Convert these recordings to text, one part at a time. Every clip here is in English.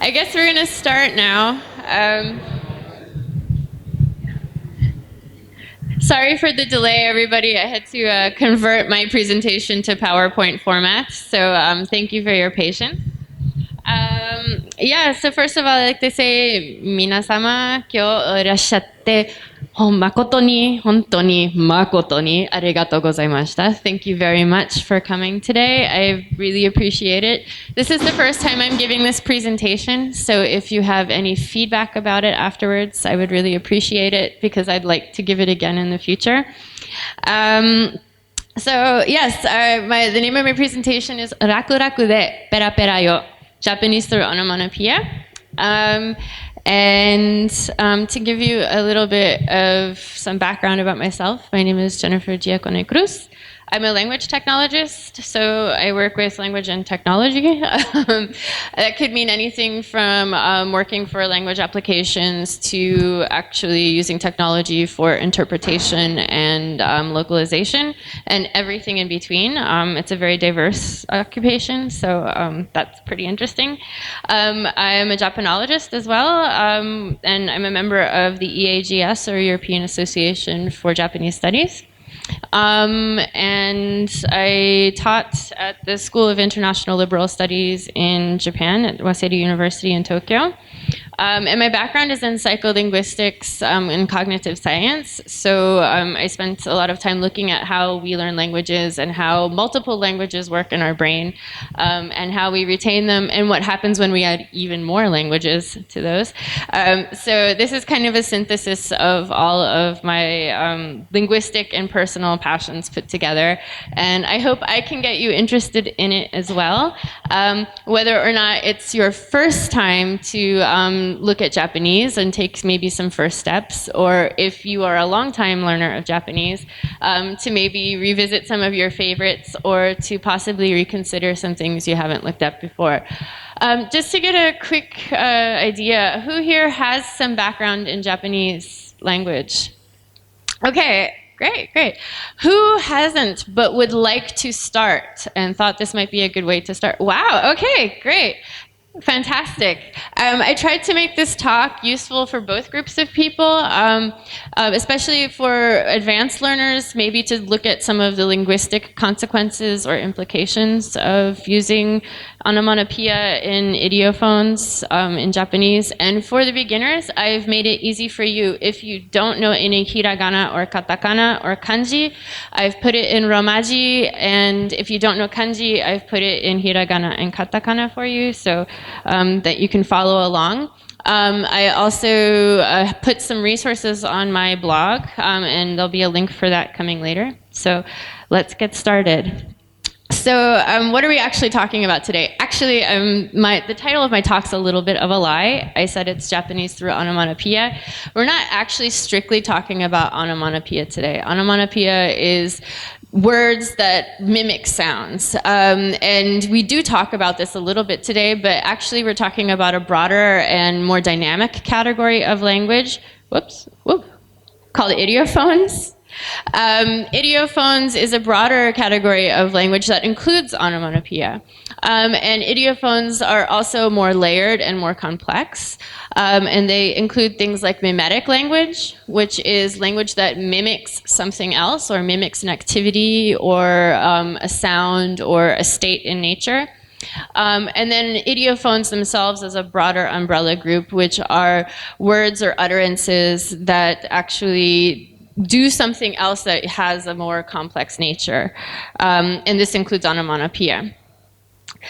I guess we're going to start now. Sorry for the delay, everybody. I had to convert my presentation to PowerPoint format, so thank you for your patience. Yeah, so first of all, I'd like to say, 皆様、今日いらっしゃって、誠に、本当に、誠にありがとうございました. Thank you very much for coming today. I really appreciate it. This is the first time I'm giving this presentation, so if you have any feedback about it afterwards, I would really appreciate it because I'd like to give it again in the future. So yes, the name of my presentation is らくらくでペラペラよ, Japanese through onomatopoeia. And to give you a little bit of some background about myself, my name is Jennifer Geacone-Cruz. I'm a language technologist, so I work with language and technology. That could mean anything from working for language applications to actually using technology for interpretation and localization, and everything in between. It's a very diverse occupation, so that's pretty interesting. I'm a Japanologist as well, and I'm a member of the EAGS, or European Association for Japanese Studies. And I taught at the School of International Liberal Studies in Japan at Waseda University in Tokyo. And my background is in psycholinguistics and cognitive science. So I spent a lot of time looking at how we learn languages and how multiple languages work in our brain, and how we retain them and what happens when we add even more languages to those. So this is kind of a synthesis of all of my linguistic and personal passions put together. And I hope I can get you interested in it as well. Whether or not it's your first time to look at Japanese and take maybe some first steps, or if you are a long-time learner of Japanese, to maybe revisit some of your favorites or to possibly reconsider some things you haven't looked at before. Just to get a quick idea, who here has some background in Japanese language? Okay. Great. Who hasn't but would like to start and thought this might be a good way to start? Wow, okay, great. Fantastic. I tried to make this talk useful for both groups of people, especially for advanced learners, maybe to look at some of the linguistic consequences or implications of using onomatopoeia in ideophones in Japanese. And for the beginners, I've made it easy for you. If you don't know any hiragana or katakana or kanji, I've put it in romaji. And if you don't know kanji, I've put it in hiragana and katakana for you, so that you can follow along. I also put some resources on my blog, and there'll be a link for that coming later. So let's get started. So what are we actually talking about today? Actually, the title of my talk's a little bit of a lie. I said it's Japanese through onomatopoeia. We're not actually strictly talking about onomatopoeia today. Onomatopoeia is words that mimic sounds. And we do talk about this a little bit today, but actually we're talking about a broader and more dynamic category of language, called ideophones. Ideophones is a broader category of language that includes onomatopoeia. And ideophones are also more layered and more complex. And they include things like memetic language, which is language that mimics something else or mimics an activity or a sound or a state in nature. And then ideophones themselves as a broader umbrella group, which are words or utterances that actually do something else that has a more complex nature. And this includes onomatopoeia.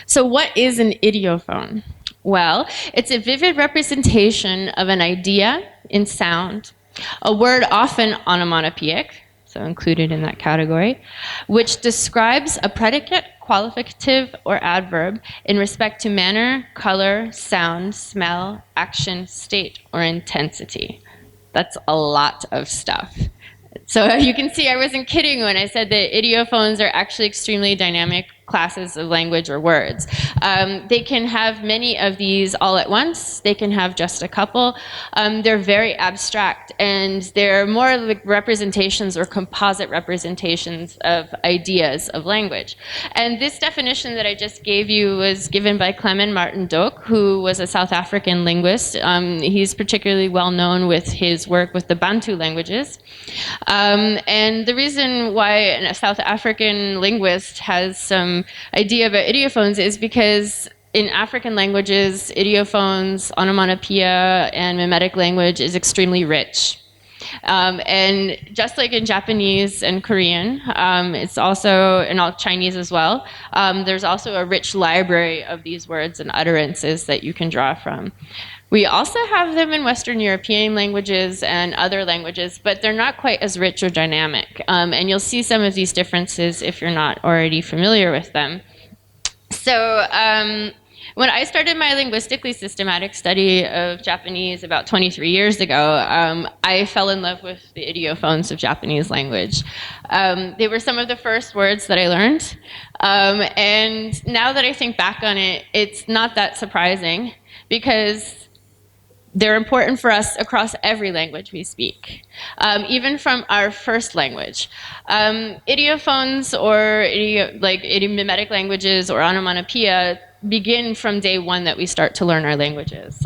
So what is an ideophone? Well, it's a vivid representation of an idea in sound, a word often onomatopoeic, so included in that category, which describes a predicate, qualificative, or adverb in respect to manner, color, sound, smell, action, state, or intensity. That's a lot of stuff. So you can see I wasn't kidding when I said that ideophones are actually extremely dynamic classes of language or words. They can have many of these all at once. They can have just a couple. They're very abstract, and they're more like representations or composite representations of ideas of language. And this definition that I just gave you was given by Clement Martin Doak, who was a South African linguist. He's particularly well known with his work with the Bantu languages. And the reason why a South African linguist has some idea about idiophones is because in African languages, idiophones, onomatopoeia, and memetic language is extremely rich. And just like in Japanese and Korean, it's also in all Chinese as well, there's also a rich library of these words and utterances that you can draw from. We also have them in Western European languages and other languages, but they're not quite as rich or dynamic. And you'll see some of these differences if you're not already familiar with them. So when I started my linguistically systematic study of Japanese about 23 years ago, I fell in love with the idiophones of Japanese language. They were some of the first words that I learned. And now that I think back on it, it's not that surprising because they're important for us across every language we speak, even from our first language. Idiophones or idiomatic languages or onomatopoeia begin from day one that we start to learn our languages.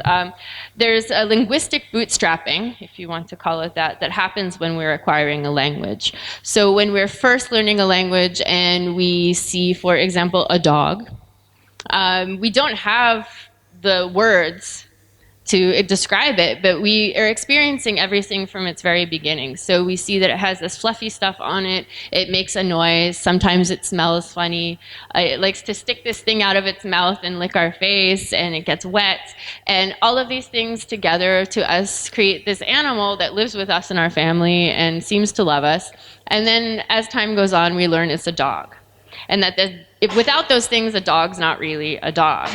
There's a linguistic bootstrapping, if you want to call it that, that happens when we're acquiring a language. So when we're first learning a language and we see, for example, a dog, we don't have the words to describe it, but we are experiencing everything from its very beginning. So we see that it has this fluffy stuff on it, it makes a noise, sometimes it smells funny, it likes to stick this thing out of its mouth and lick our face, and it gets wet. And all of these things together to us create this animal that lives with us in our family and seems to love us. And then as time goes on, we learn it's a dog. And that without those things, a dog's not really a dog.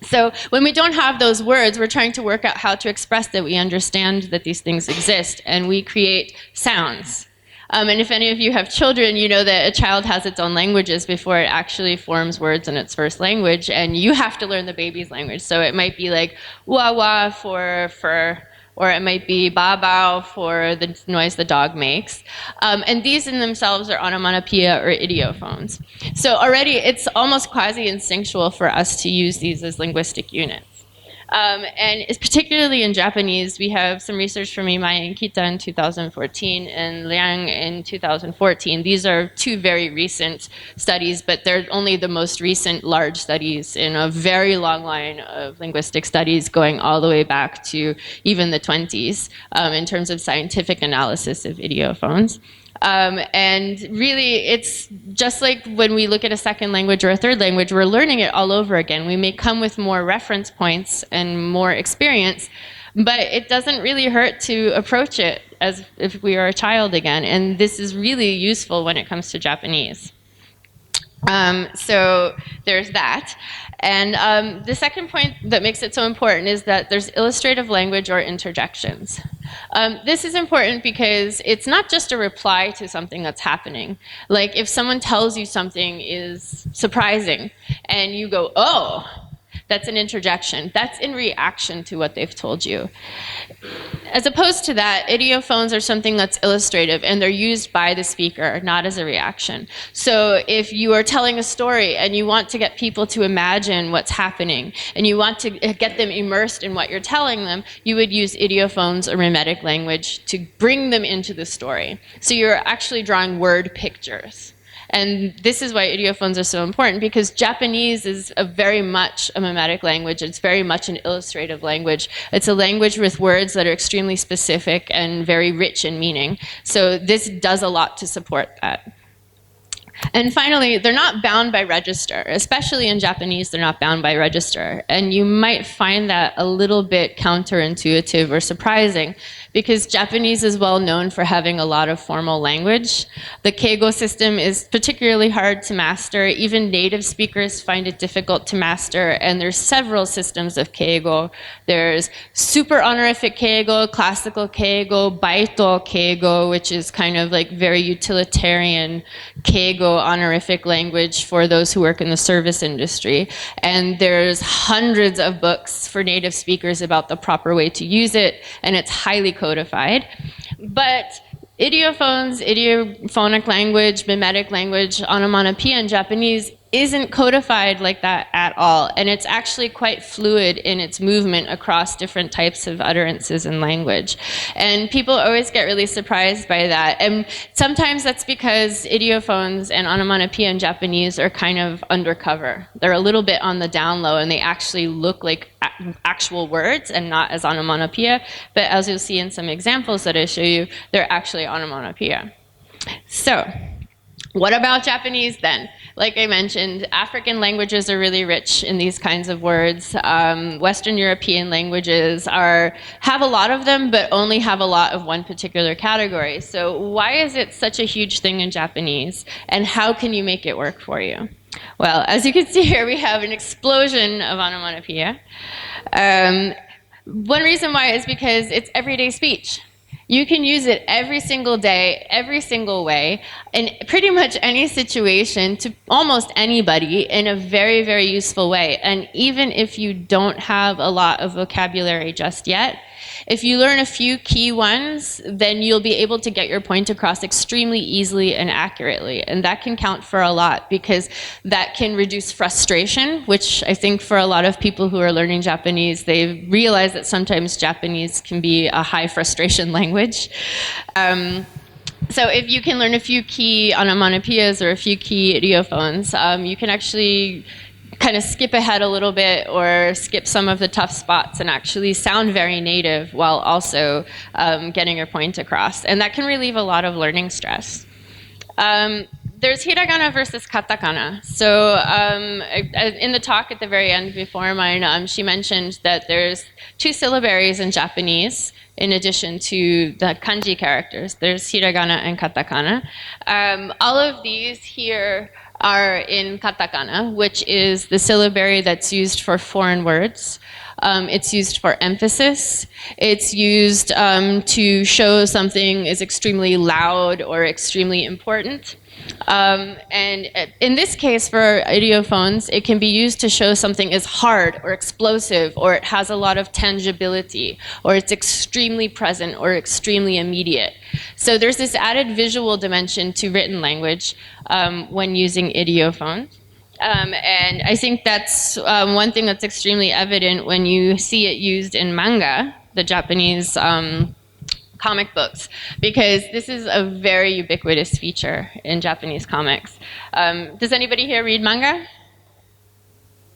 So when we don't have those words, we're trying to work out how to express that we understand that these things exist, and we create sounds. And if any of you have children, you know that a child has its own languages before it actually forms words in its first language, and you have to learn the baby's language. So it might be like wah-wah for fur, or it might be ba-bao for the noise the dog makes. And these in themselves are onomatopoeia or idiophones. So already it's almost quasi-instinctual for us to use these as linguistic units. And it's particularly in Japanese, we have some research from Imai and Kita in 2014 and Liang in 2014. These are two very recent studies, but they're only the most recent large studies in a very long line of linguistic studies going all the way back to even the 20s in terms of scientific analysis of idiophones. And really, it's just like when we look at a second language or a third language, we're learning it all over again. We may come with more reference points and more experience, but it doesn't really hurt to approach it as if we are a child again. And this is really useful when it comes to Japanese. So there's that. And the second point that makes it so important is that there's illustrative language or interjections. This is important because it's not just a reply to something that's happening. Like if someone tells you something is surprising and you go, oh, that's an interjection. That's in reaction to what they've told you. As opposed to that, idiophones are something that's illustrative and they're used by the speaker, not as a reaction. So if you are telling a story and you want to get people to imagine what's happening and you want to get them immersed in what you're telling them, you would use idiophones or memetic language to bring them into the story. So you're actually drawing word pictures. And this is why idiophones are so important, because Japanese is very much a memetic language. It's very much an illustrative language. It's a language with words that are extremely specific and very rich in meaning. So this does a lot to support that. And finally, they're not bound by register. Especially in Japanese, they're not bound by register. And you might find that a little bit counterintuitive or surprising, because Japanese is well known for having a lot of formal language. The keigo system is particularly hard to master. Even native speakers find it difficult to master, and there's several systems of keigo. There's super honorific keigo, classical keigo, baito keigo, which is kind of like very utilitarian keigo honorific language for those who work in the service industry. And there's hundreds of books for native speakers about the proper way to use it, and it's highly codified. But idiophones, idiophonic language, memetic language, onomatopoeia in Japanese isn't codified like that at all. And it's actually quite fluid in its movement across different types of utterances in language. And people always get really surprised by that. And sometimes that's because idiophones and onomatopoeia in Japanese are kind of undercover. They're a little bit on the down low, and they actually look like actual words and not as onomatopoeia. But as you'll see in some examples that I show you, they're actually onomatopoeia. So, what about Japanese then? Like I mentioned, African languages are really rich in these kinds of words. Western European languages have a lot of them, but only have a lot of one particular category. So why is it such a huge thing in Japanese? And how can you make it work for you? Well, as you can see here, we have an explosion of onomatopoeia. One reason why is because it's everyday speech. You can use it every single day, every single way, in pretty much any situation to almost anybody in a very, very useful way. And even if you don't have a lot of vocabulary just yet, if you learn a few key ones, then you'll be able to get your point across extremely easily and accurately. And that can count for a lot, because that can reduce frustration, which I think for a lot of people who are learning Japanese, they realize that sometimes Japanese can be a high frustration language. So if you can learn a few key onomatopoeias or a few key idiophones, you can actually kind of skip ahead a little bit or skip some of the tough spots and actually sound very native while also getting your point across. And that can relieve a lot of learning stress. There's hiragana versus katakana. So in the talk at the very end before mine, she mentioned that there's 2 syllabaries in Japanese in addition to the kanji characters. There's hiragana and katakana. All of these here are in katakana, which is the syllabary that's used for foreign words. It's used for emphasis. It's used to show something is extremely loud or extremely important. And in this case, for idiophones, it can be used to show something is hard or explosive, or it has a lot of tangibility, or it's extremely present or extremely immediate. So there's this added visual dimension to written language when using idiophones. And I think that's one thing that's extremely evident when you see it used in manga, the Japanese comic books, because this is a very ubiquitous feature in Japanese comics. Does anybody here read manga?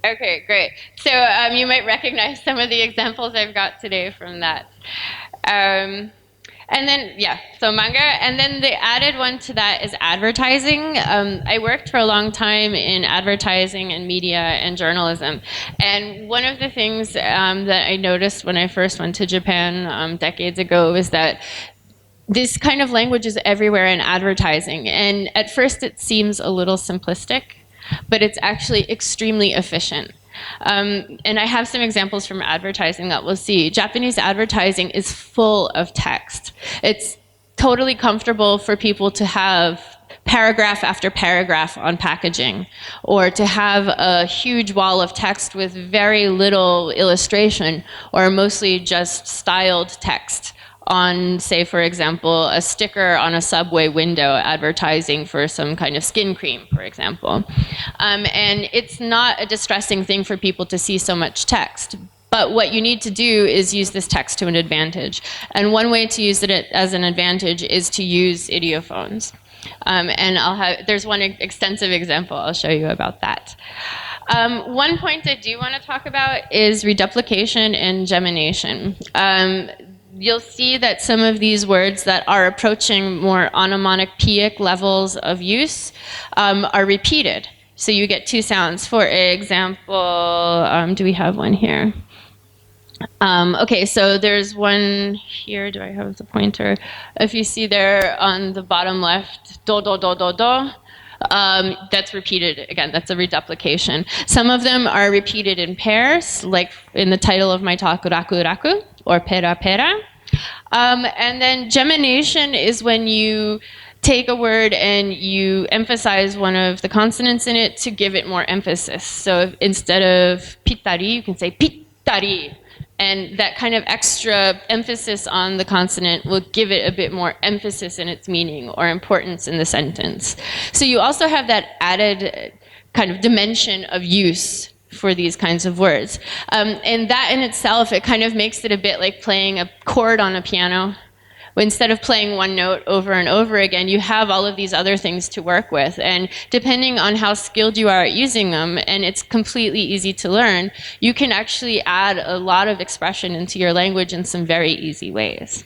Okay, great. So you might recognize some of the examples I've got today from that. And then, yeah, so manga. And then the added one to that is advertising. I worked for a long time in advertising and media and journalism. And one of the things that I noticed when I first went to Japan decades ago was that this kind of language is everywhere in advertising. And at first it seems a little simplistic, but it's actually extremely efficient. And I have some examples from advertising that we'll see. Japanese advertising is full of text. It's totally comfortable for people to have paragraph after paragraph on packaging, or to have a huge wall of text with very little illustration, or mostly just styled text on, say, for example, a sticker on a subway window advertising for some kind of skin cream, for example. And it's not a distressing thing for people to see so much text. But what you need to do is use this text to an advantage. And one way to use it as an advantage is to use idiophones. And there's one extensive example I'll show you about that. One point I do want to talk about is reduplication and gemination. You'll see that some of these words that are approaching more onomatopoeic levels of use are repeated. So you get 2 sounds. For example, do we have one here? Okay, so there's one here. Do I have the pointer? If you see there on the bottom left, do, do, do, do, do. That's repeated again. That's a reduplication. Some of them are repeated in pairs, like in the title of my talk, raku raku or pera pera. And then gemination is when you take a word and you emphasize one of the consonants in it to give it more emphasis. So if, instead of pitari, you can say pitari. And that kind of extra emphasis on the consonant will give it a bit more emphasis in its meaning or importance in the sentence. So you also have that added kind of dimension of use for these kinds of words. And that in itself, it kind of makes it a bit like playing a chord on a piano. Instead of playing one note over and over again, you have all of these other things to work with. And depending on how skilled you are at using them, and it's completely easy to learn, you can actually add a lot of expression into your language in some very easy ways.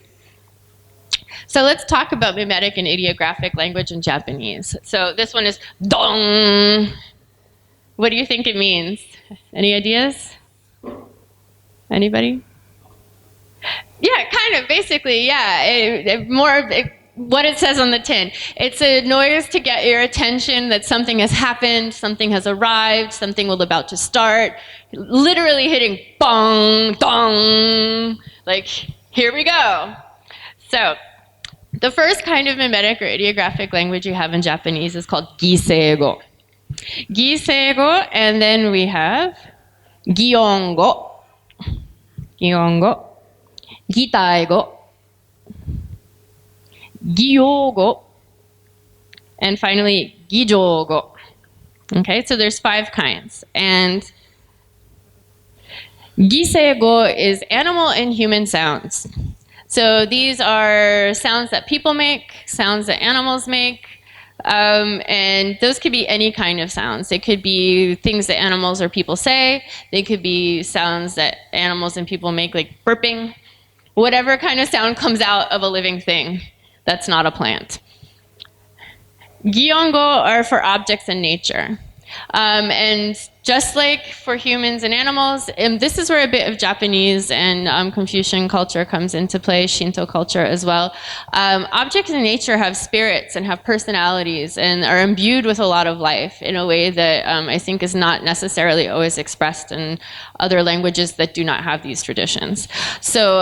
So let's talk about mimetic and ideographic language in Japanese. So this one is dong. What do you think it means? Any ideas? Anybody? Yeah, kind of, basically, yeah. What it says on the tin. It's a noise to get your attention that something has happened, something has arrived, something will about to start. Literally hitting bong, dong, like, here we go. So, the first kind of mimetic or ideographic language you have in Japanese is called giseigo. Giseigo, and then we have giongo. Giongo. Gitaigo, Gyogo, and finally Gijogo. Okay, so there's 5 kinds. And Giseigo is animal and human sounds. So these are sounds that people make, sounds that animals make, and those could be any kind of sounds. They could be things that animals or people say. They could be sounds that animals and people make, like burping. Whatever kind of sound comes out of a living thing that's not a plant. Gyongo are for objects in nature. And just like for humans and animals, and this is where a bit of Japanese and Confucian culture comes into play, Shinto culture as well. Objects in nature have spirits and have personalities and are imbued with a lot of life in a way that I think is not necessarily always expressed in other languages that do not have these traditions. So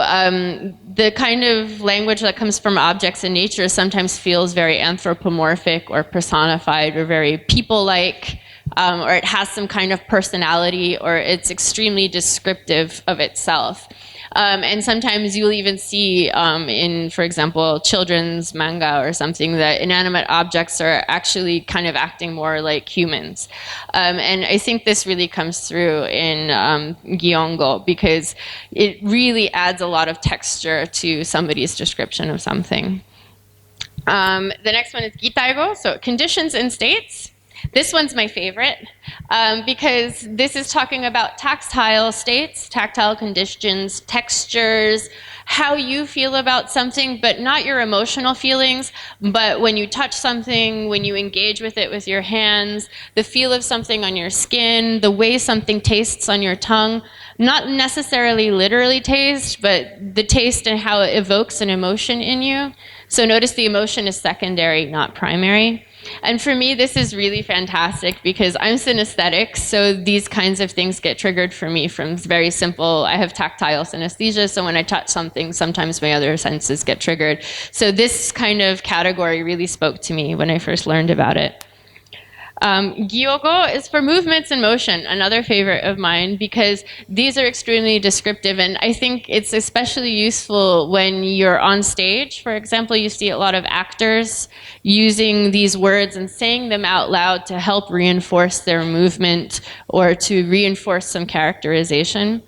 the kind of language that comes from objects in nature sometimes feels very anthropomorphic or personified or very people-like. Or it has some kind of personality, or it's extremely descriptive of itself. And sometimes you'll even see in, for example, children's manga or something that inanimate objects are actually kind of acting more like humans. And I think this really comes through in Gyongo because it really adds a lot of texture to somebody's description of something. The next one is Gitaigo, so conditions and states. This one's my favorite because this is talking about tactile states, tactile conditions, textures, how you feel about something, but not your emotional feelings, but when you touch something, when you engage with it with your hands, the feel of something on your skin, the way something tastes on your tongue, not necessarily literally taste, but the taste and how it evokes an emotion in you. So notice the emotion is secondary, not primary. And for me, this is really fantastic because I'm synesthetic, so these kinds of things get triggered for me from very simple, I have tactile synesthesia, so when I touch something, sometimes my other senses get triggered. So this kind of category really spoke to me when I first learned about it. Gyogo is for movements and motion, another favorite of mine, because these are extremely descriptive, and I think it's especially useful when you're on stage. For example, you see a lot of actors using these words and saying them out loud to help reinforce their movement or to reinforce some characterization.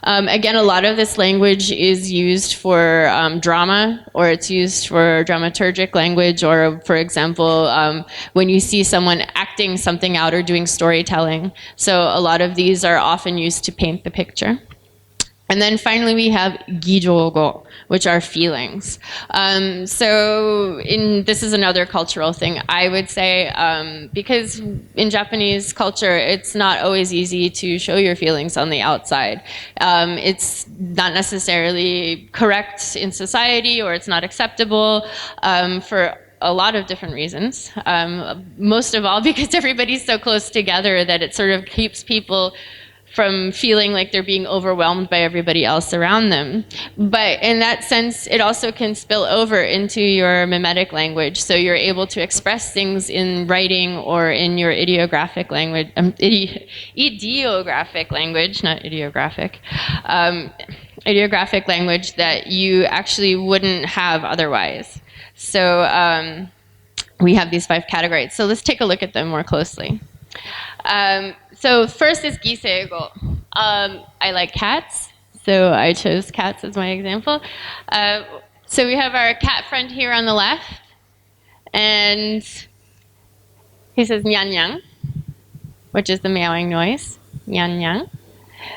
Again, a lot of this language is used for drama, or it's used for dramaturgic language, or for example, when you see someone acting something out or doing storytelling. So a lot of these are often used to paint the picture. And then finally we have gijogo, which are feelings. This is another cultural thing. I would say, because in Japanese culture, it's not always easy to show your feelings on the outside. It's not necessarily correct in society, or it's not acceptable for a lot of different reasons. Most of all because everybody's so close together that it sort of keeps people from feeling like they're being overwhelmed by everybody else around them. But in that sense, it also can spill over into your memetic language. So you're able to express things in writing or in your ideographic language, ideographic language, not ideographic, ideographic language that you actually wouldn't have otherwise. So we have these 5 categories. So let's take a look at them more closely. So first is giseigo. I like cats, so I chose cats as my example. So we have our cat friend here on the left, and he says nyan nyan, which is the meowing noise, nyan nyan.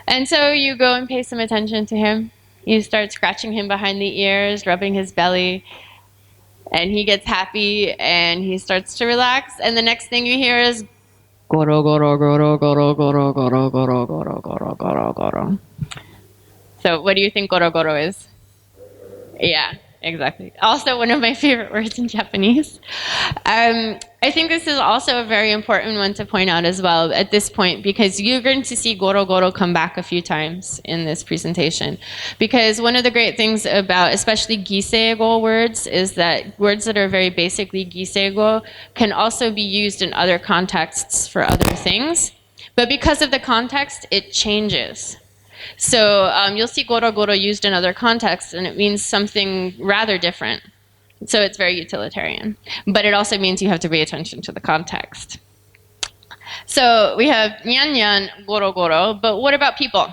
And so you go and pay some attention to him. You start scratching him behind the ears, rubbing his belly, and he gets happy and he starts to relax. And the next thing you hear is goro goro goro goro goro goro goro goro goro goro goro. So what do you think goro goro is? Yeah, exactly. Also one of my favorite words in Japanese. I think this is also a very important one to point out as well at this point, because you're going to see goro goro come back a few times in this presentation. Because one of the great things about especially giseigo words is that words that are very basically giseigo can also be used in other contexts for other things. But because of the context, it changes. So you'll see goro goro used in other contexts, and it means something rather different. So it's very utilitarian. But it also means you have to pay attention to the context. So we have nyan nyan, goro goro, but what about people?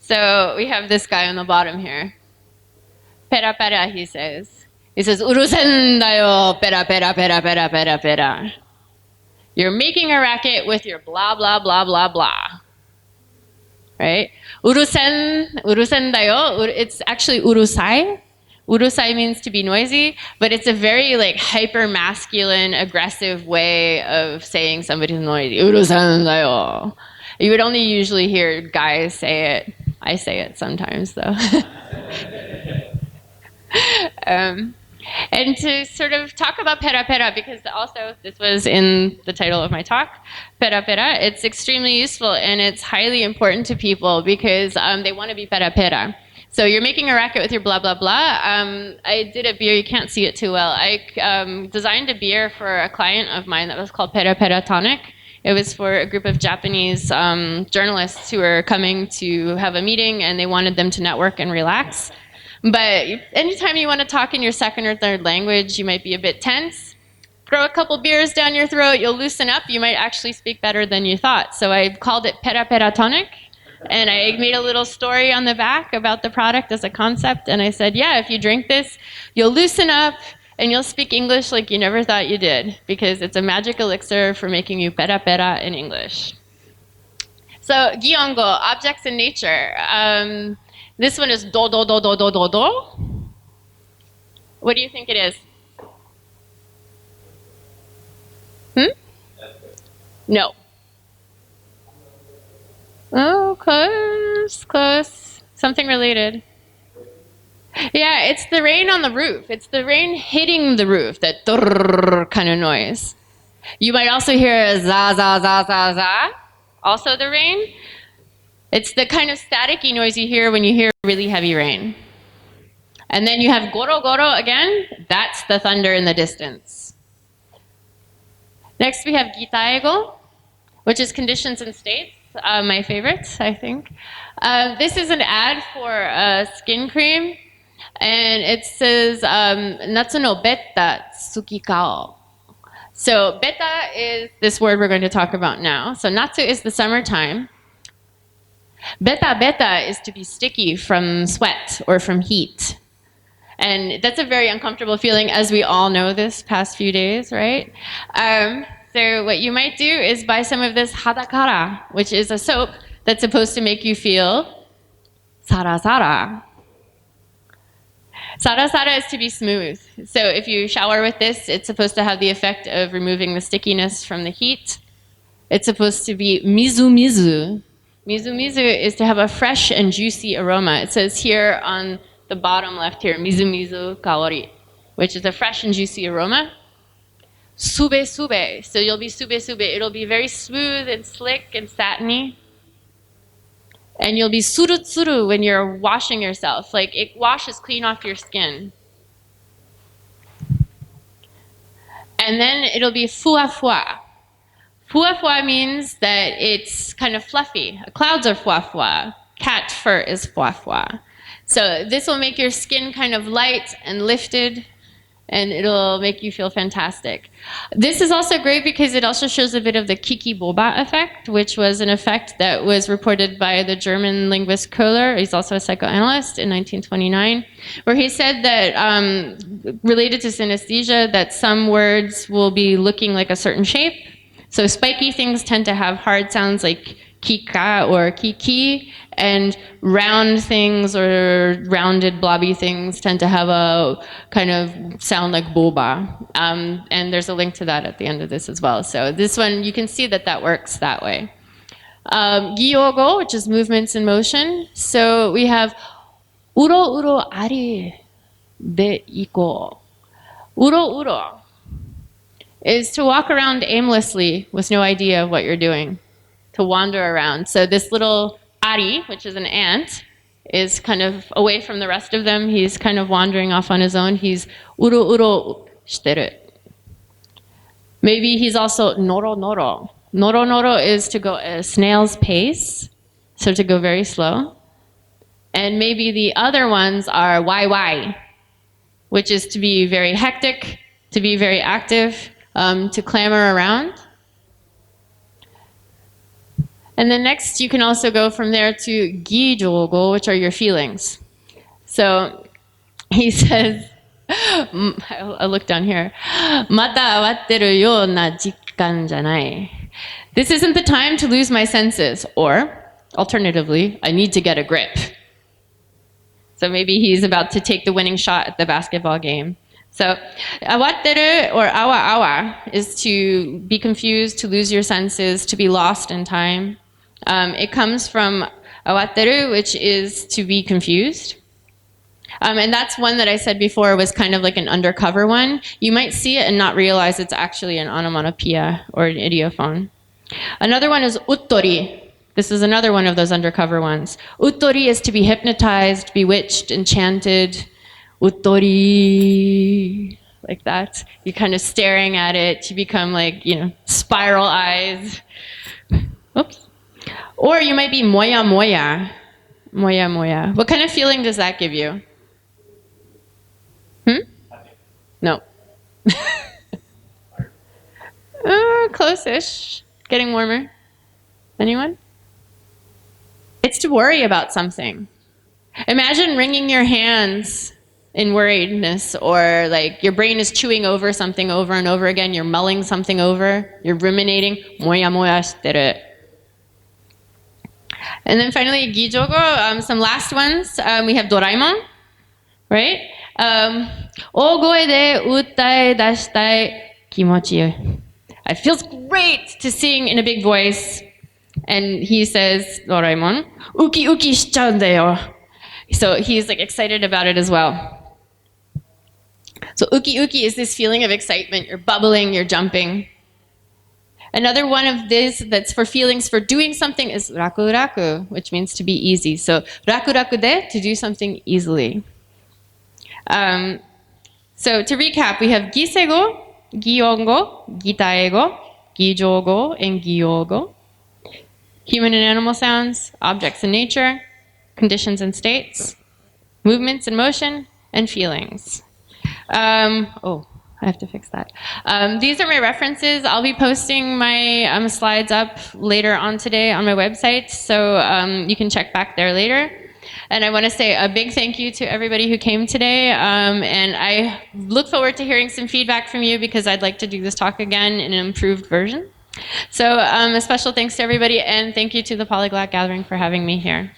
So we have this guy on the bottom here. Pera pera, he says. He says, urusen da yo, pera pera pera pera pera pera. You're making a racket with your blah blah blah blah blah. Right? Urusen da yo, it's actually urusai. Urusai means to be noisy, but it's a very like hyper masculine, aggressive way of saying somebody's noisy. Urusen da yo. You would only usually hear guys say it. I say it sometimes though. And to sort of talk about pera pera, because also this was in the title of my talk, pera pera, it's extremely useful and it's highly important to people because they want to be pera pera. So you're making a racket with your blah, blah, blah. I did a beer, you can't see it too well. I designed a beer for a client of mine that was called Pera Pera Tonic. It was for a group of Japanese journalists who were coming to have a meeting and they wanted them to network and relax. But anytime you want to talk in your second or third language, you might be a bit tense. Throw a couple beers down your throat, you'll loosen up, you might actually speak better than you thought. So I called it Pera Pera Tonic. And I made a little story on the back about the product as a concept. And I said, yeah, if you drink this, you'll loosen up and you'll speak English like you never thought you did, because it's a magic elixir for making you pera pera in English. So, gyongo, objects in nature. This one is do do do do do do do. What do you think it is? No. Oh, close, close. Something related. Yeah, it's the rain on the roof. It's the rain hitting the roof, that kind of noise. You might also hear a za, za, za, za, za. Also the rain. It's the kind of staticky noise you hear when you hear really heavy rain. And then you have goro goro again. That's the thunder in the distance. Next we have gitaigo, which is conditions and states. My favorite, I think. This is an ad for a skin cream, and it says, Natsu no betta tsuki kao. So betta is this word we're going to talk about now. So natsu is the summertime. Betta betta is to be sticky from sweat or from heat. And that's a very uncomfortable feeling, as we all know this past few days, right? So what you might do is buy some of this hadakara, which is a soap that's supposed to make you feel sara sara. Sara sara is to be smooth. So if you shower with this, it's supposed to have the effect of removing the stickiness from the heat. It's supposed to be mizu mizu. Mizu mizu is to have a fresh and juicy aroma. It says here on the bottom left here, mizu mizu kaori, which is a fresh and juicy aroma. Sube sube, so you'll be sube sube. It'll be very smooth and slick and satiny. And you'll be suru tsuru when you're washing yourself. Like it washes clean off your skin. And then it'll be fua fua. Fua fua means that it's kind of fluffy. Clouds are fua fua. Cat fur is fua fua. So this will make your skin kind of light and lifted, and it'll make you feel fantastic. This is also great because it also shows a bit of the Kiki Boba effect, which was an effect that was reported by the German linguist Köhler. He's also a psychoanalyst in 1929, where he said that related to synesthesia, that some words will be looking like a certain shape. So spiky things tend to have hard sounds like kika or kiki, and round things or rounded blobby things tend to have a kind of sound like boba. And there's a link to that at the end of this as well. So this one, you can see that that works that way. Gyogo, which is movements in motion. So we have uro uro ari de iko. Uro uro is to walk around aimlessly with no idea of what you're doing, to wander around. So this little ari, which is an ant, is kind of away from the rest of them. He's kind of wandering off on his own. He's uro uro shiteru. Maybe he's also noro noro. Noro noro is to go at a snail's pace, so to go very slow. And maybe the other ones are wai, which is to be very hectic, to be very active, to clamor around. And then next, you can also go from there to gijogo, which are your feelings. So he says, I look down here, mata awatteru you na jikkan janai. This isn't the time to lose my senses, or alternatively, I need to get a grip. So maybe he's about to take the winning shot at the basketball game. So awatteru or awa is to be confused, to lose your senses, to be lost in time. It comes from awatteru, which is to be confused. And that's one that I said before was kind of like an undercover one. You might see it and not realize it's actually an onomatopoeia or an idiophone. Another one is uttori. This is another one of those undercover ones. Uttori is to be hypnotized, bewitched, enchanted. Uttori, like that. You're kind of staring at it. You become like, spiral eyes. Oops. Or you might be moya moya. Moya moya. What kind of feeling does that give you? No. Close-ish. Getting warmer. Anyone? It's to worry about something. Imagine wringing your hands in worriedness, or like your brain is chewing over something over and over again. You're mulling something over. You're ruminating. Moya moya shiteru. And then finally, gijogo, some last ones. We have Doraemon, right? Ogoe de uttae dashitai kimochi. It feels great to sing in a big voice. And he says, Doraemon, uki uki shichaun da yo. So he's like excited about it as well. So uki uki is this feeling of excitement. You're bubbling, you're jumping. Another one of this that's for feelings for doing something is raku raku, which means to be easy. So raku raku de, to do something easily. So to recap, we have gisego, giongo, gitaego, gijogo, and gyogo. Human and animal sounds, objects in nature, conditions and states, movements and motion, and feelings. I have to fix that. These are my references. I'll be posting my slides up later on today on my website, so you can check back there later. And I want to say a big thank you to everybody who came today, and I look forward to hearing some feedback from you because I'd like to do this talk again in an improved version. So a special thanks to everybody, and thank you to the Polyglot Gathering for having me here.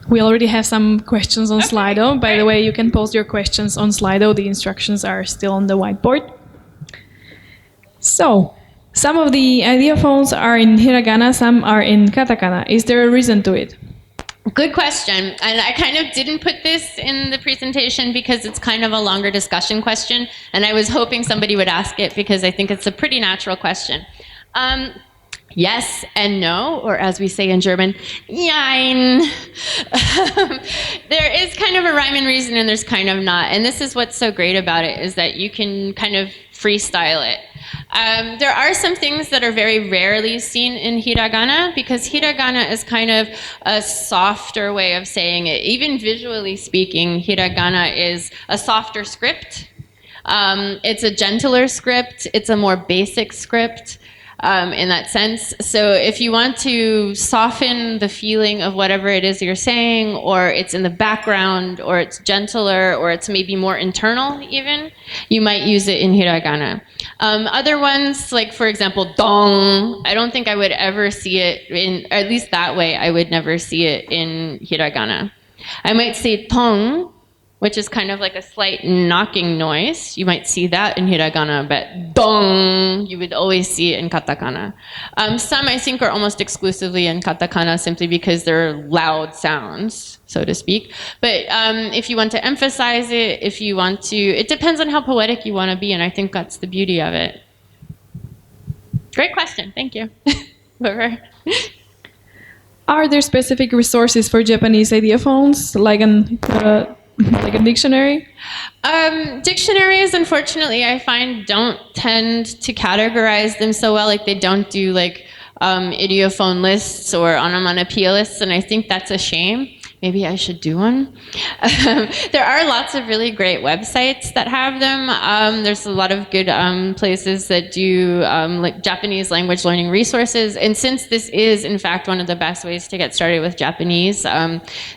We already have some questions on Slido. By the way, you can post your questions on Slido. The instructions are still on the whiteboard. So, some of the ideophones are in hiragana, some are in katakana. Is there a reason to it? Good question. And I kind of didn't put this in the presentation because it's kind of a longer discussion question. And I was hoping somebody would ask it because I think it's a pretty natural question. Yes and no, or as we say in German, jein. There is kind of a rhyme and reason and there's kind of not. And this is what's so great about it, is that you can kind of freestyle it. There are some things that are very rarely seen in hiragana, because hiragana is kind of a softer way of saying it. Even visually speaking, hiragana is a softer script. It's a gentler script. It's a more basic script. In that sense. So if you want to soften the feeling of whatever it is you're saying, or it's in the background, or it's gentler, or it's maybe more internal even, you might use it in hiragana. Other ones, like for example, dong, I don't think I would ever see it in, or at least that way, I would never see it in hiragana. I might say tong, which is kind of like a slight knocking noise. You might see that in hiragana, but dong, you would always see it in katakana. Some I think are almost exclusively in katakana simply because they're loud sounds, so to speak. But if you want to emphasize it, if you want to, it depends on how poetic you want to be, and I think that's the beauty of it. Great question, thank you. Are there specific resources for Japanese ideophones, like a dictionary? Dictionaries, unfortunately, I find don't tend to categorize them so well. Like they don't do like idiophone lists or onomatopoeia lists, and I think that's a shame. Maybe I should do one. There are lots of really great websites that have them. There's a lot of good places that do like Japanese language learning resources. And since this is, in fact, one of the best ways to get started with Japanese,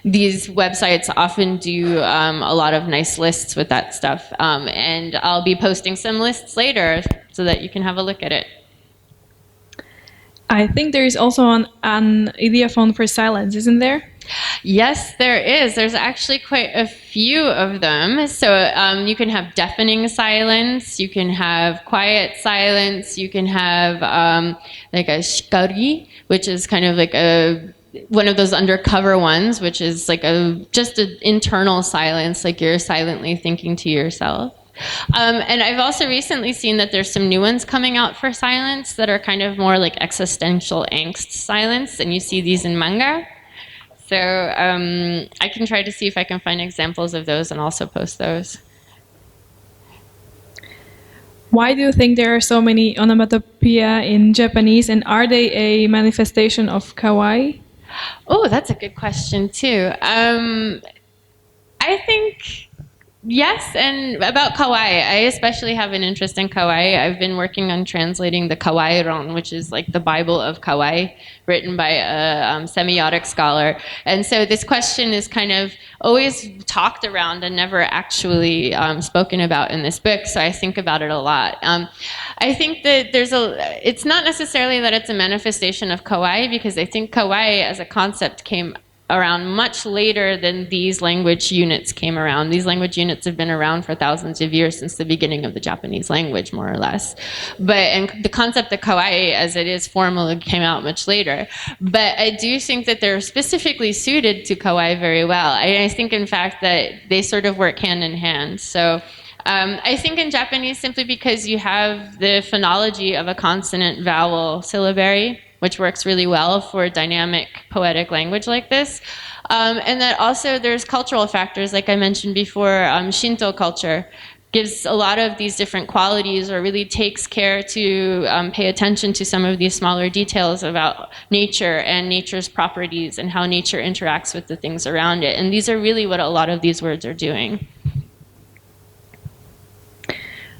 these websites often do a lot of nice lists with that stuff. And I'll be posting some lists later so that you can have a look at it. I think there is also an idiophone for silence, isn't there? Yes, there is. There's actually quite a few of them. So you can have deafening silence, you can have quiet silence, you can have like a shikari, which is kind of like one of those undercover ones, which is like just an internal silence, like you're silently thinking to yourself. And I've also recently seen that there's some new ones coming out for silence that are kind of more like existential angst silence, and you see these in manga. So I can try to see if I can find examples of those and also post those. Why do you think there are so many onomatopoeia in Japanese, and are they a manifestation of Kawaii? Oh, that's a good question too. I think yes, and about Kawaii, I especially have an interest in Kawaii. I've been working on translating the Kawaii-ron, which is like the Bible of Kawaii, written by a semiotic scholar. And so this question is kind of always talked around and never actually spoken about in this book, so I think about it a lot. I think that it's not necessarily that it's a manifestation of Kawaii, because I think Kawaii as a concept came around much later than these language units came around. These language units have been around for thousands of years, since the beginning of the Japanese language, more or less. And the concept of Kawaii as it is formally came out much later. But I do think that they're specifically suited to Kawaii very well. I think, in fact, that they sort of work hand in hand. So I think in Japanese, simply because you have the phonology of a consonant-vowel syllabary, which works really well for dynamic poetic language like this. And that also there's cultural factors, like I mentioned before. Shinto culture gives a lot of these different qualities, or really takes care to pay attention to some of these smaller details about nature and nature's properties and how nature interacts with the things around it. And these are really what a lot of these words are doing.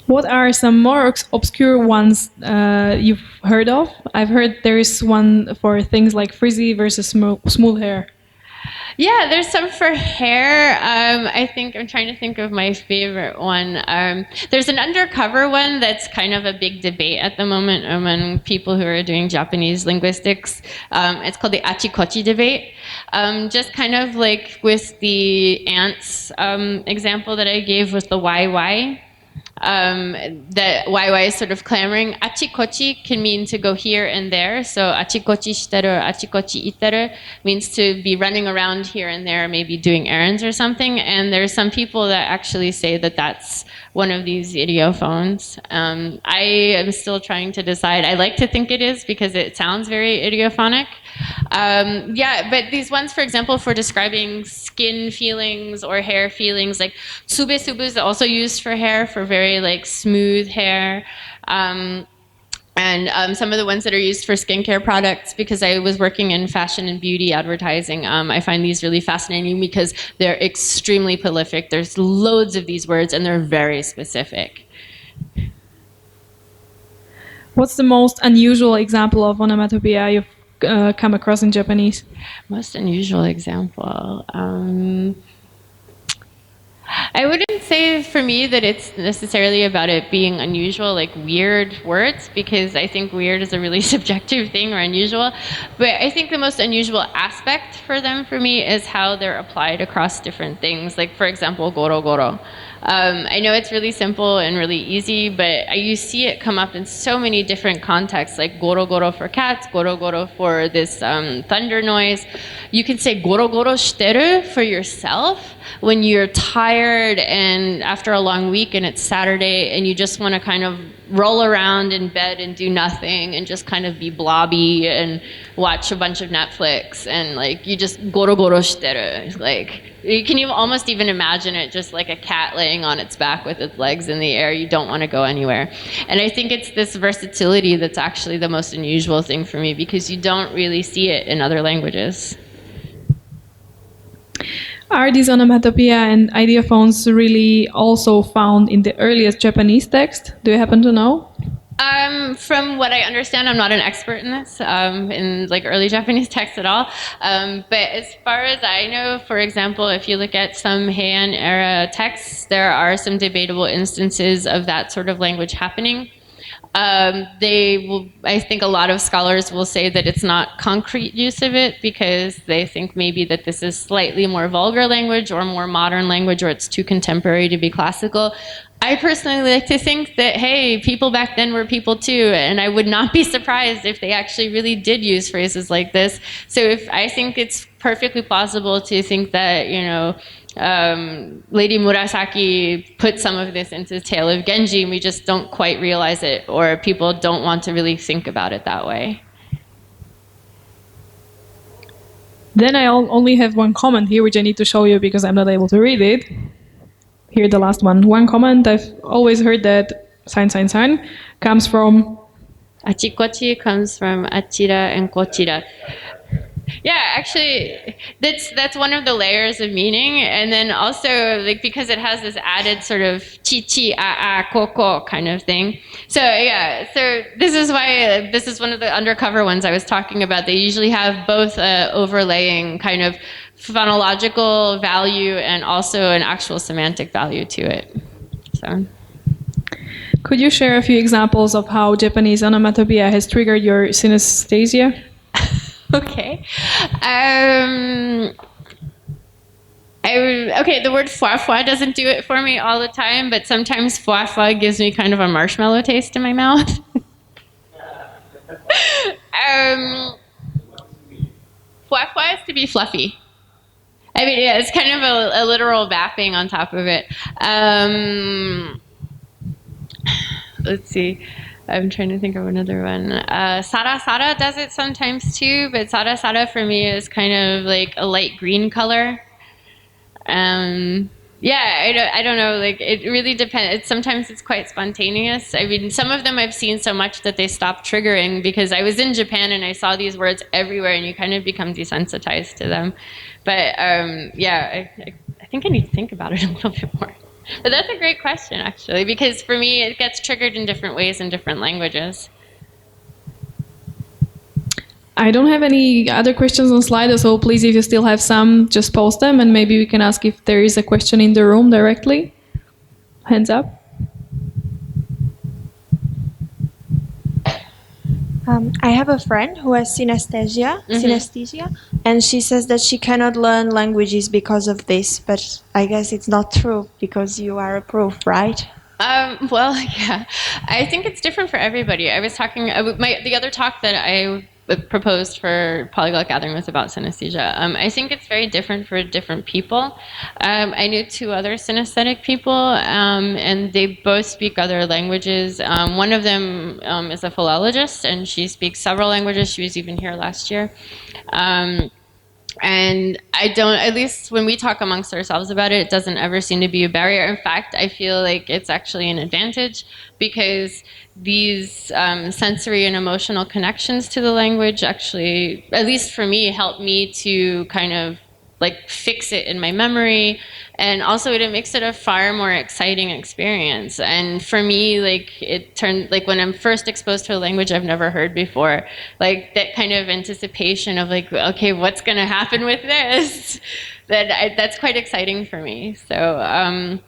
What are some more obscure ones you've heard of? I've heard there is one for things like frizzy versus smooth hair. Yeah, there's some for hair. I think I'm trying to think of my favorite one. There's an undercover one that's kind of a big debate at the moment among people who are doing Japanese linguistics. It's called the Achikochi debate. Just kind of like with the ants example that I gave with the YY. That YY is sort of clamoring. Achikochi can mean to go here and there. So achikochi shiteru, achikochi iteru means to be running around here and there, maybe doing errands or something. And there's some people that actually say that that's one of these idiophones. I am still trying to decide. I like to think it is because it sounds very idiophonic. Yeah, but these ones, for example, for describing skin feelings or hair feelings, like tsube-tsubu is also used for hair, for very like smooth hair. And some of the ones that are used for skincare products, because I was working in fashion and beauty advertising, I find these really fascinating because they're extremely prolific. There's loads of these words and they're very specific. What's the most unusual example of onomatopoeia you've come across in Japanese? Most unusual example. I wouldn't say for me that it's necessarily about it being unusual, like weird words, because I think weird is a really subjective thing, or unusual. But I think the most unusual aspect for them for me is how they're applied across different things. Like, for example, goro goro. I know it's really simple and really easy, but you see it come up in so many different contexts, like goro goro for cats, goro goro for this thunder noise. You can say goro goro shiteru for yourself when you're tired and after a long week and it's Saturday and you just want to kind of roll around in bed and do nothing and just kind of be blobby and watch a bunch of Netflix and like you just goro goro shiteru. Like you can almost even imagine it just like a cat laying on its back with its legs in the air. You don't want to go anywhere. And I think it's this versatility that's actually the most unusual thing for me because you don't really see it in other languages. Are these onomatopoeia and ideophones really also found in the earliest Japanese text? Do you happen to know? From what I understand, I'm not an expert in this, in like early Japanese texts at all. But as far as I know, for example, if you look at some Heian era texts, there are some debatable instances of that sort of language happening. I think a lot of scholars will say that it's not concrete use of it because they think maybe that this is slightly more vulgar language or more modern language or it's too contemporary to be classical. I personally like to think that, hey, people back then were people too, and I would not be surprised if they actually really did use phrases like this. So I think it's perfectly plausible to think that, you know, Lady Murasaki put some of this into the Tale of Genji, and we just don't quite realize it, or people don't want to really think about it that way. Then I only have one comment here, which I need to show you because I'm not able to read it. Here, the last one. One comment, I've always heard that sign comes from... Achikochi comes from achira and kochira. Yeah, actually, that's one of the layers of meaning, and then also like because it has this added sort of chi koko kind of thing. So yeah, so this is why this is one of the undercover ones I was talking about. They usually have both overlaying kind of phonological value and also an actual semantic value to it. So. Could you share a few examples of how Japanese onomatopoeia has triggered your synesthesia? Okay. Okay, the word fwa doesn't do it for me all the time, but sometimes fwa gives me kind of a marshmallow taste in my mouth. Fwa is to be fluffy. I mean, yeah, it's kind of a literal wrapping on top of it. Let's see. I'm trying to think of another one. Sara does it sometimes too, but Sara for me is kind of like a light green color. Yeah, I don't know. Like it really depends. Sometimes it's quite spontaneous. I mean, some of them I've seen so much that they stopped triggering because I was in Japan and I saw these words everywhere, and you kind of become desensitized to them. But yeah, I think I need to think about it a little bit more. But that's a great question, actually, because for me, it gets triggered in different ways in different languages. I don't have any other questions on Slido, so please, if you still have some, just post them, and maybe we can ask if there is a question in the room directly. Hands up. I have a friend who has synesthesia, and she says that she cannot learn languages because of this, but I guess it's not true because you are a proof, right? Well, yeah, I think it's different for everybody. I was talking, the other talk that I proposed for Polyglot Gathering was about synesthesia. I think it's very different for different people. I knew two other synesthetic people, and they both speak other languages. One of them is a philologist, and she speaks several languages. She was even here last year. And I don't, at least when we talk amongst ourselves about it, it doesn't ever seem to be a barrier. In fact, I feel like it's actually an advantage because these sensory and emotional connections to the language actually, at least for me, help me to kind of like fix it in my memory. And also it makes it a far more exciting experience. And for me, like it turned, like when I'm first exposed to a language I've never heard before, like that kind of anticipation of like, okay, what's gonna happen with this? That's quite exciting for me. So,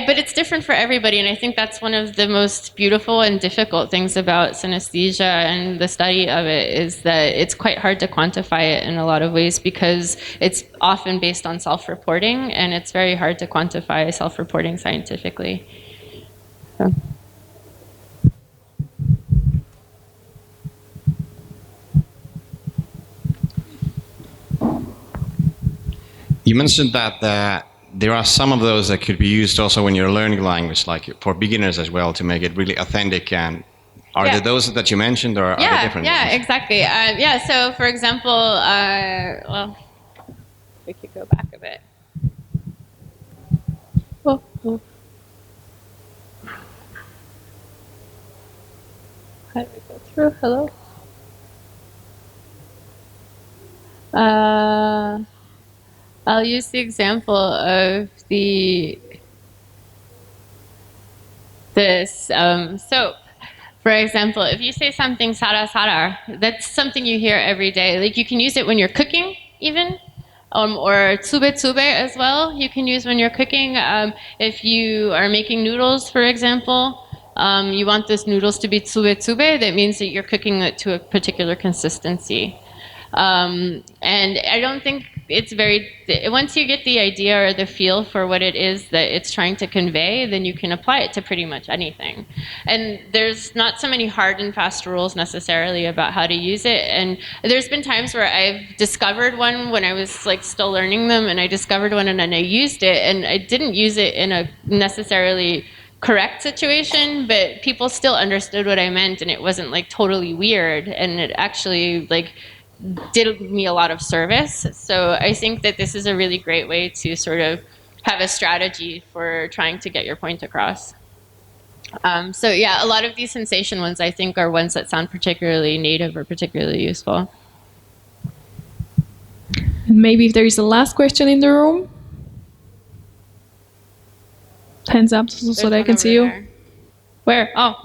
but it's different for everybody, and I think that's one of the most beautiful and difficult things about synesthesia and the study of it is that it's quite hard to quantify it in a lot of ways because it's often based on self-reporting, and it's very hard to quantify self-reporting scientifically. So. You mentioned that there are some of those that could be used also when you're learning language, like for beginners as well, to make it really authentic. And are there those that you mentioned, or are there different ones? Exactly. So for example, well, we could go back a bit. Oh. How do we go through? Hello? I'll use the example of this soap. For example, if you say something sara sara, that's something you hear every day. Like you can use it when you're cooking even, or tsube tsube as well. You can use when you're cooking. If you are making noodles, for example, you want those noodles to be tsube tsube, that means that you're cooking it to a particular consistency. And I don't think it's once you get the idea or the feel for what it is that it's trying to convey, then you can apply it to pretty much anything. And there's not so many hard and fast rules necessarily about how to use it. And there's been times where I've discovered one when I was like still learning them, and I discovered one and then I used it, and I didn't use it in a necessarily correct situation, but people still understood what I meant, and it wasn't like totally weird, and it actually like did me a lot of service. So I think that this is a really great way to sort of have a strategy for trying to get your point across. So yeah, a lot of these sensation ones I think are ones that sound particularly native or particularly useful. And maybe if there is a last question in the room, hands up so that I can see you. Where? Oh.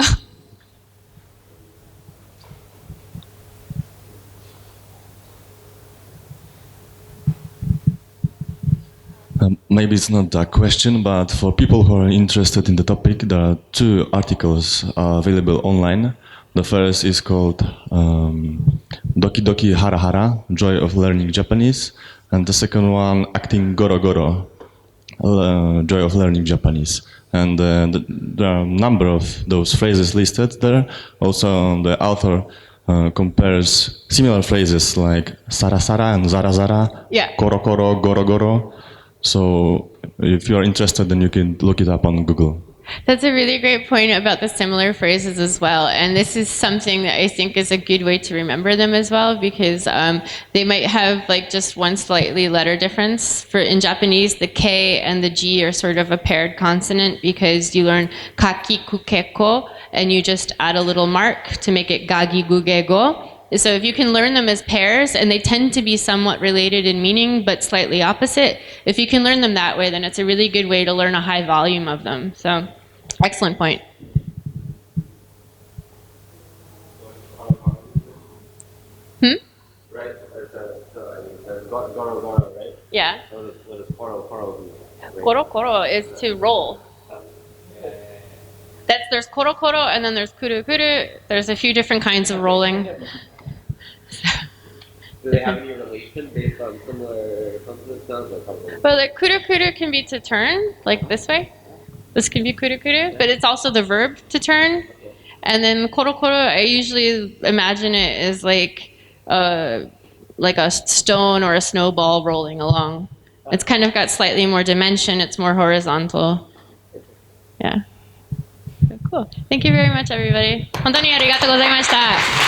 Maybe it's not a question, but for people who are interested in the topic, there are two articles available online. The first is called Doki Doki Hara Hara, Joy of Learning Japanese, and the second one, Acting Goro Goro, Joy of Learning Japanese. And there are a number of those phrases listed there. Also, the author compares similar phrases like Sara Sara and Zara Zara, Koro Koro, Goro Goro. So if you're interested, then you can look it up on Google. That's a really great point about the similar phrases as well. And this is something that I think is a good way to remember them as well, because they might have like just one slightly letter difference. In Japanese, the K and the G are sort of a paired consonant because you learn kaki kukeko and you just add a little mark to make it gagi guge go. So if you can learn them as pairs, and they tend to be somewhat related in meaning, but slightly opposite, if you can learn them that way, then it's a really good way to learn a high volume of them. So, excellent point. Goro Goro, right? Yeah. What does Koro Koro mean? Koro koro is to roll. There's koro koro and then there's kuru kuru. There's a few different kinds of rolling. Do they have any relation based on similar consonant sounds or consonants? But like kuru kuru can be to turn, like this way. This can be kuru kuru, but it's also the verb to turn. And then koro koro, I usually imagine it as like a stone or a snowball rolling along. It's kind of got slightly more dimension. It's more horizontal. Yeah. Cool. Thank you very much, everybody. 本当にありがとうございました。